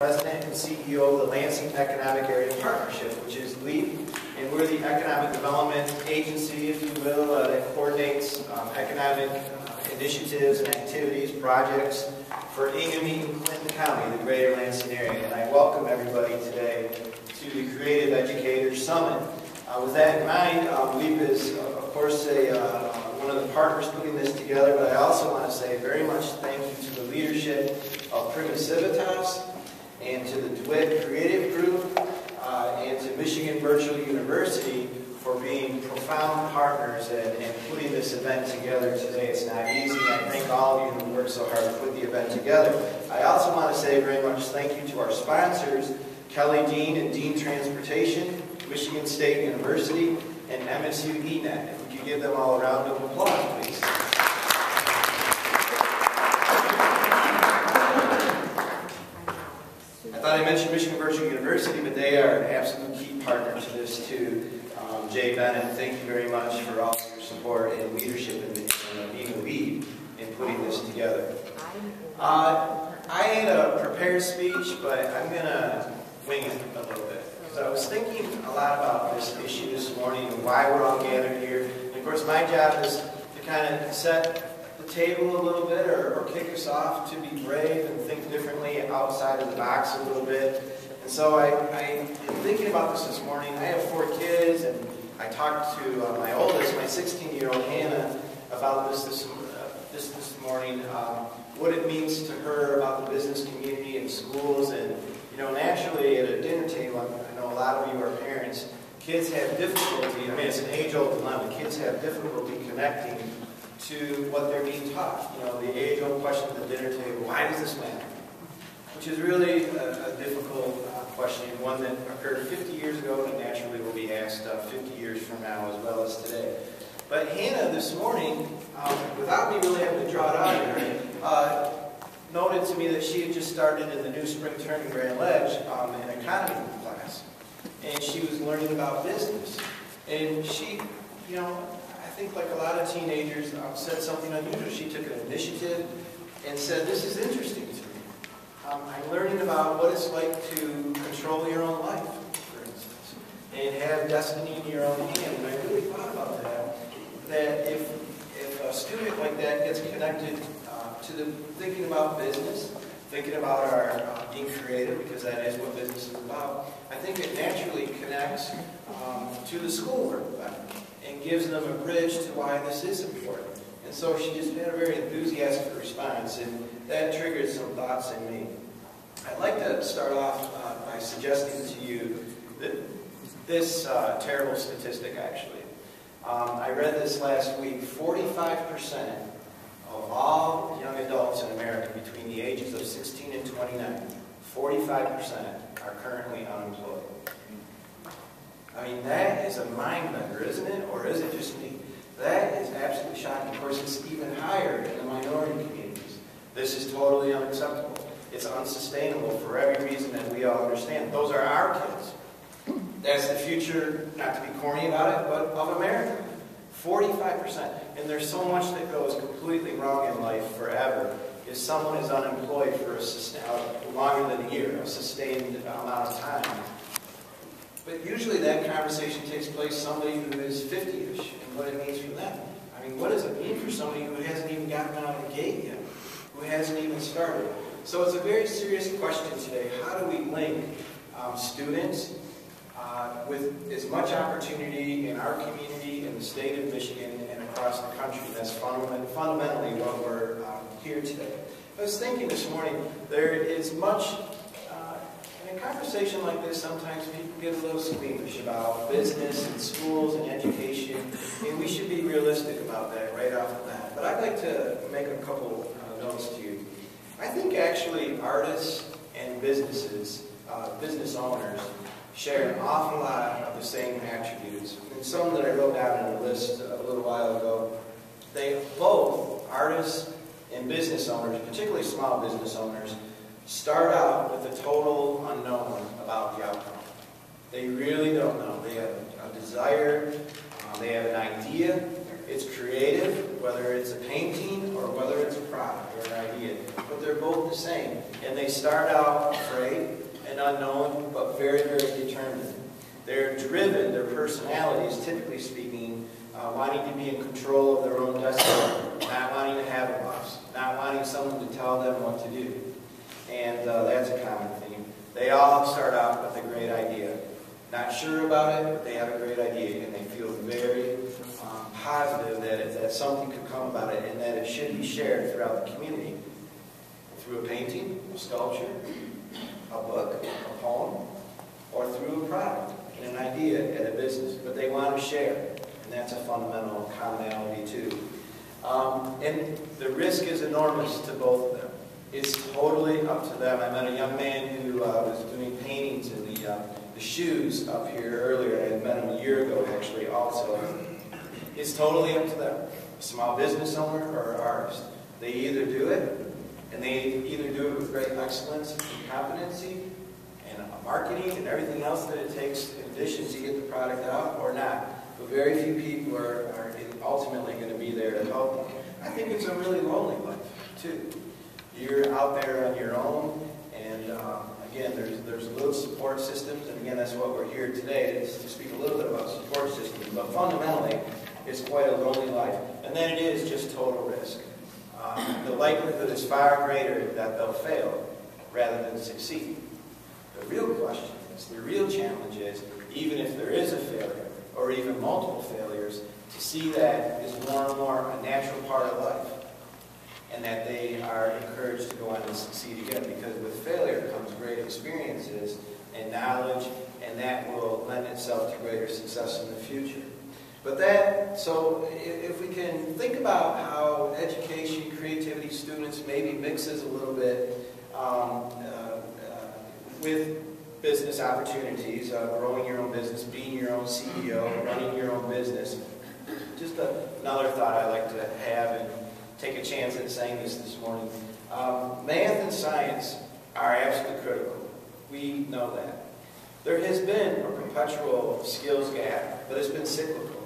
President and CEO of the Lansing Economic Area Partnership, which is LEAP, and we're the economic development agency, if you will, that coordinates economic initiatives and activities, projects for Ingham, Eaton, Clinton County, the greater Lansing area. And I welcome everybody today to the Creative Educators Summit. With that in mind, LEAP is, of course, one of the partners putting this together, but I also want to say very much thank you to the leadership of Prima Civitas, and to the DeWitt Creative Group, and to Michigan Virtual University for being profound partners and putting this event together today. It's not easy. I thank all of you who worked so hard to put the event together. I also want to say very much thank you to our sponsors, Kelly Dean and Dean Transportation, Michigan State University, and MSU ENET. If we could give them all a round of applause, please. I thought I mentioned Michigan Virtual University, but they are an absolute key partner to this too. Jay Bennett, thank you very much for all of your support and leadership in being a lead in putting this together. I had a prepared speech, but I'm going to wing it a little bit. Because I was thinking a lot about this issue this morning and why we're all gathered here. And of course, my job is to kind of set the table a little bit or kick us off to be brave and think differently outside of the box a little bit. And so I am thinking about this morning. I have 4 kids, and I talked to my oldest, my 16-year-old Hannah, about this morning, what it means to her about the business community and schools. And you know, naturally at a dinner table, I know a lot of you are parents, kids have difficulty, I mean it's an age-old dilemma, kids have difficulty connecting to what they're being taught. You know, the age-old question at the dinner table, why does this matter? Which is really a difficult question, one that occurred 50 years ago and naturally will be asked 50 years from now as well as today. But Hannah this morning, without me really having to draw it out here, noted to me that she had just started in the new spring term in Grand Ledge in an economy class. And she was learning about business. And she, you know, I think like a lot of teenagers said something unusual. She took an initiative and said, this is interesting to me. I'm learning about what it's like to control your own life, for instance, and have destiny in your own hand. And I really thought about that if a student like that gets connected to the thinking about business, thinking about our being creative, because that is what business is about, I think it naturally connects to the schoolwork and gives them a bridge to why this is important. And so she just had a very enthusiastic response, and that triggered some thoughts in me. I'd like to start off by suggesting to you that this terrible statistic, actually. I read this last week. 45% of all young adults in America between the ages of 16 and 29, 45% are currently unemployed. I mean, that is a mind-bender, isn't it? Or is it just me? That is absolutely shocking. Of course, it's even higher in the minority communities. This is totally unacceptable. It's unsustainable for every reason that we all understand. Those are our kids. That's the future, not to be corny about it, but of America. 45%. And there's so much that goes completely wrong in life forever if someone is unemployed for longer than a year, a sustained amount of time. But usually that conversation takes place somebody who is 50-ish and what it means for them. I mean, what does it mean for somebody who hasn't even gotten out of the gate yet, who hasn't even started? So it's a very serious question today. How do we link students with as much opportunity in our community, in the state of Michigan, and across the country? That's fundamentally what we're here today. I was thinking this morning, there is much, in a conversation like this, sometimes people get a little squeamish about business and schools and education, and we should be realistic about that right off the bat. But I'd like to make a couple notes to you. I think actually artists and businesses, business owners, share an awful lot of the same attributes. And some that I wrote down in a list a little while ago, they both, artists and business owners, particularly small business owners, start out with a total unknown about the outcome. They really don't know. They have a desire, they have an idea, it's creative, whether it's a painting or whether it's a product or an idea, but they're both the same. And they start out afraid, very, very determined. They're driven, their personalities, typically speaking, wanting to be in control of their own destiny, not wanting to have a boss, not wanting someone to tell them what to do. And that's a common theme. They all start out with a great idea. Not sure about it, but they have a great idea, and they feel very positive that something could come about it and that it should be shared throughout the community. Through a painting, a sculpture, a book, a poem, or through a product, an idea at a business. But they want to share, and that's a fundamental commonality too. And the risk is enormous to both of them. It's totally up to them. I met a young man who was doing paintings in the shoes up here earlier. I had met him a year ago, actually, also. It's totally up to them. A small business owner or an artist. They either do it, and they either do it with great excellence and competency and marketing and everything else that it takes in addition to get the product out, or not. But very few people are ultimately going to be there to help them. I think it's a really lonely life, too. You're out there on your own, and again, there's little support systems, and again, that's what we're here today, is to speak a little bit about support systems. But fundamentally, it's quite a lonely life. And then it is just total risk. The likelihood is far greater that they'll fail rather than succeed. The real question is, the real challenge is, even if there is a failure, or even multiple failures, to see that is more and more a natural part of life, and that they are encouraged to go on and succeed again, because with failure comes great experiences and knowledge, and that will lend itself to greater success in the future. But so if we can think about how education, creativity, students maybe mixes a little bit with business opportunities, growing your own business, being your own CEO, running your own business. Just another thought I like to have, and take a chance at saying this morning. Math and science are absolutely critical. We know that. There has been a perpetual skills gap, but it's been cyclical.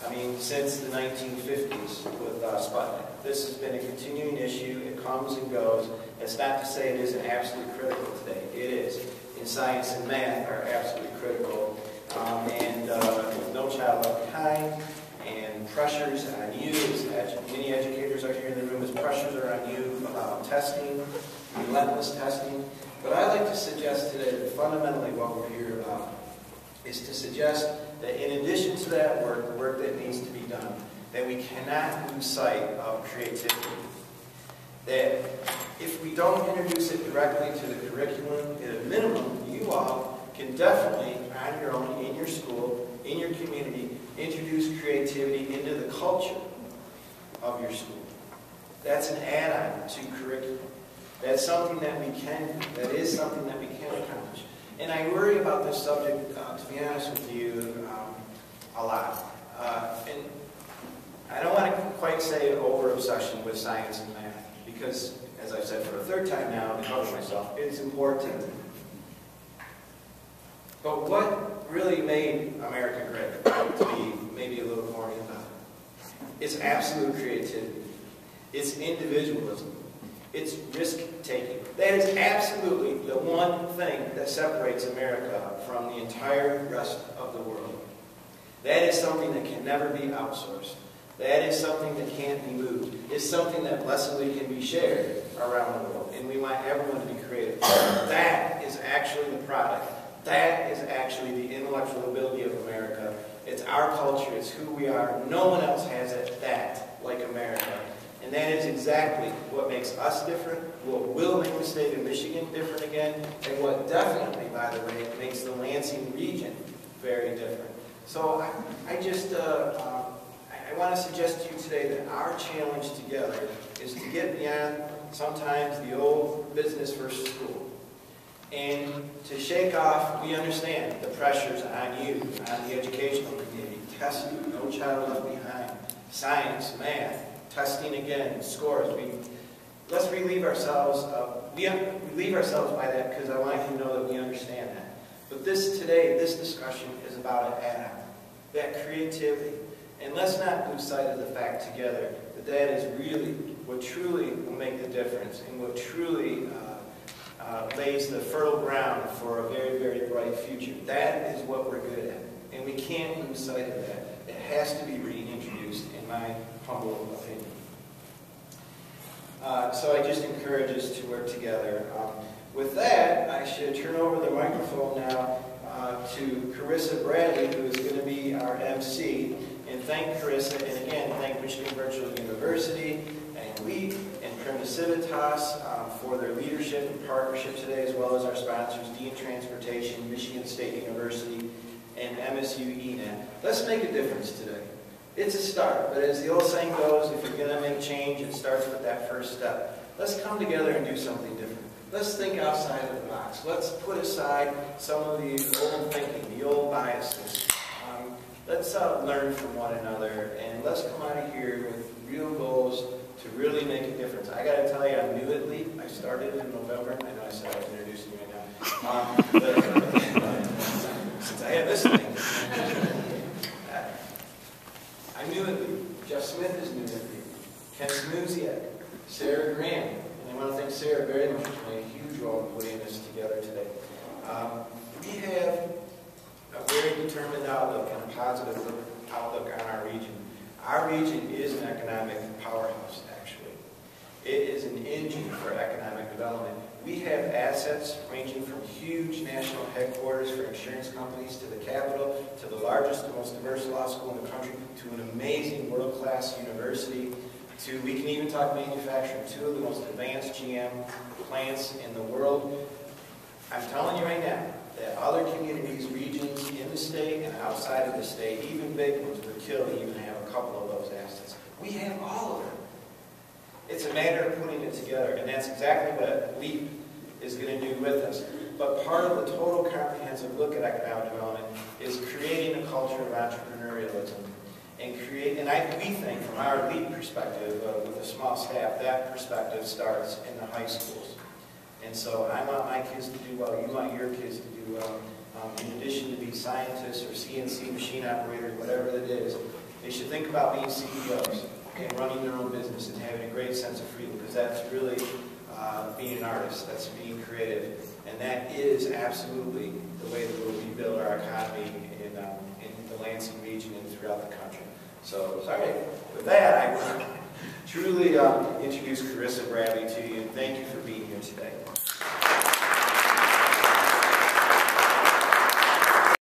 I mean, since the 1950s with Sputnik. This has been a continuing issue. It comes and goes. It's not to say it isn't absolutely critical today. It is. In science and math are absolutely critical. And no child left behind. And pressures on you, many educators are here in the room, as pressures are on you about testing, relentless testing. But I'd like to suggest today that fundamentally what we're here about is to suggest that in addition to that work, the work that needs to be done, that we cannot lose sight of creativity. That if we don't introduce it directly to the curriculum, at a minimum, you all can definitely, on your own, in your school, in your community, introduce creativity into the culture of your school. That's an add-on to curriculum. That's something that we can do. That is something that we can accomplish. And I worry about this subject, to be honest with you, a lot. And I don't want to quite say an over-obsession with science and math, because, as I've said for a third time now, to cover myself, it's important. But what really made America great, to be maybe a little corny about it, is absolute creativity. It's individualism. It's risk-taking. That is absolutely the one thing that separates America from the entire rest of the world. That is something that can never be outsourced. That is something that can't be moved. It's something that blessedly can be shared around the world. And we want everyone to be creative. That is actually the product. That is actually the intellectual ability of America. It's our culture. It's who we are. No one else has it that like America. And that is exactly what makes us different, what will make the state of Michigan different again, and what definitely, by the way, makes the Lansing region very different. So I want to suggest to you today that our challenge together is to get beyond sometimes the old business versus school. And to shake off, we understand the pressures on you, on the educational community, testing, no child left behind, science, math, testing again, scores. Let's relieve ourselves by that, because I want you to know that we understand that. But this discussion is about an add-on, that creativity. And let's not lose sight of the fact together that that is really what truly will make the difference, and what truly lays the fertile ground for a very, very bright future. That is what we're good at, and we can't lose sight of that. It has to be reintroduced, in my humble opinion. So I just encourage us to work together. With that, I should turn over the microphone now to Carissa Bradley, who is going to be our MC. And thank Carissa, and again, thank Michigan Virtual University and LEAP and Trezise for their leadership and partnership today, as well as our sponsors, Dean Transportation, Michigan State University, and MSU ENAT. Let's make a difference today. It's a start, but as the old saying goes, if you're going to make change, it starts with that first step. Let's come together and do something different. Let's think outside of the box. Let's put aside some of the old thinking, the old biases. Let's learn from one another, and let's come out of here with real goals to really make a difference. I got to tell you, I'm new at LEAP. I started in November. I know I said I was introducing you right now. Since I have this thing, I'm new at LEAP. Jeff Smith is new at LEAP. Ken Smuziak, Sarah Graham. And I want to thank Sarah very much for playing a huge role in putting this together today. We have a very determined outlook and a positive outlook on our region. Our region is an economic powerhouse, actually. It is an engine for economic development. We have assets ranging from huge national headquarters for insurance companies to the capital, to the largest and most diverse law school in the country, to an amazing world-class university, to, we can even talk manufacturing, 2 of the most advanced GM plants in the world. I'm telling you right now that other communities, regions in the state and outside of the state, even big ones, would kill to even have a couple of those assets. We have all of them. It's a matter of putting it together, and that's exactly what LEAP is going to do with us. But part of the total comprehensive look at economic development is creating a culture of entrepreneurialism. And we think, from our LEAP perspective, with a small staff, that perspective starts in the high schools. And so I want my kids to do well, you want your kids to do well. In addition to be scientists or CNC machine operators, whatever it is, they should think about being CEOs and running their own business and having a great sense of freedom, because that's really being an artist, that's being creative. And that is absolutely the way that we'll rebuild our economy in the Lansing region and throughout the country. So, sorry, with that, I want to truly introduce Carissa Bradley to you, and thank you for being here today.